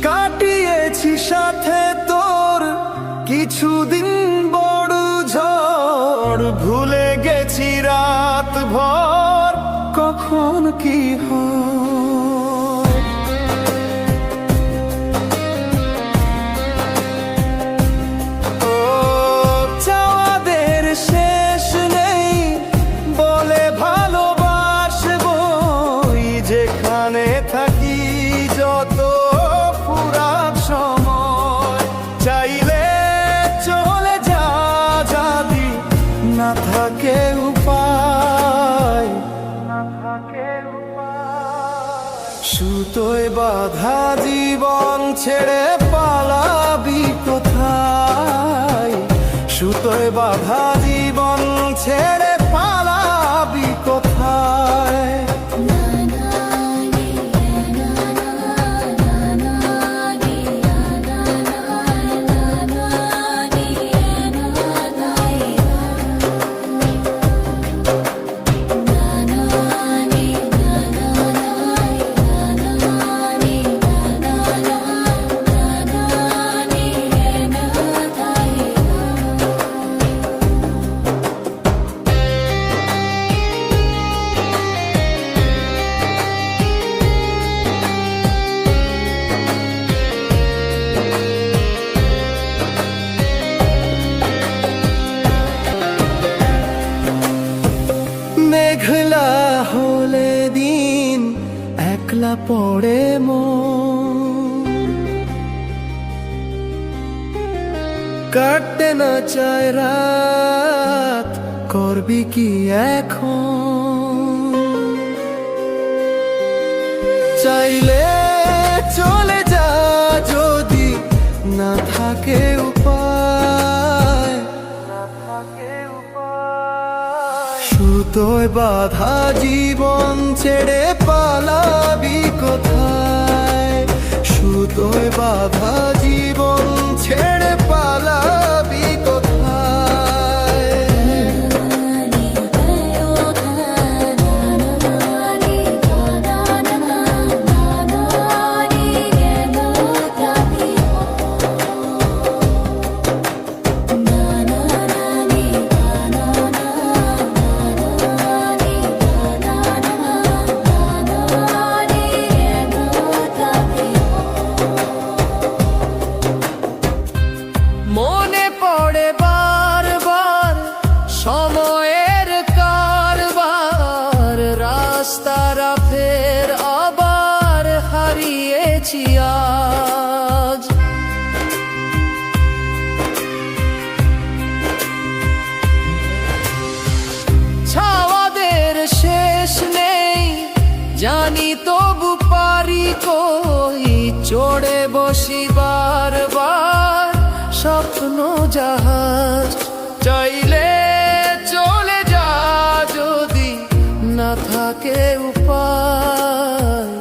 কাটিয়েছি সাথে তোর কিছুদিন বড় ঝড়, ভুলে গেছি রাত ভর কখন কি হয়। ও চাওয়াদের শেষ নেই বলে ভালোবাসবো, যেখানে থাকি যত পুরাত সময়। চাইলে চলে যা যদি না থাকে উপায়, সুতোয় বাঁধা জীবন ছেড়ে পালাবি কোথায়, সুতোয় বাঁধা জীবন ছেড়ে পালাবি কোথায়। মেঘলা হলে দিন একলা পড়ে মন, কাটতে না চায় রাত করবি কি এখন। চাইলে চলে যা যদি না থাকে উপায়, সুতোয় বাঁধা জীবন ছেড়ে পালাবি কোথায়, সুতোয় বাঁধা জীবন ছেড়ে পালাবি কোথায়। মনে পড়ে বারবার সময়ের কারবার, রাস্তারা ফের আবার হারিয়েছি আজ। ছাওয়াদের শেষ নেই জানি, তবু পারি কই চড়ে বসি বারবার স্বপ্ন জাহাজ। চাইলে চলে যা যদি না থাকে উপায়,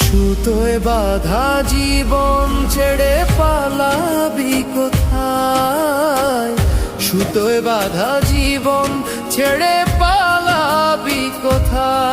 সুতোয় বাঁধা জীবন ছেড়ে পালাবি কোথায়, সুতোয় বাঁধা জীবন ছেড়ে পালাবি কোথায়।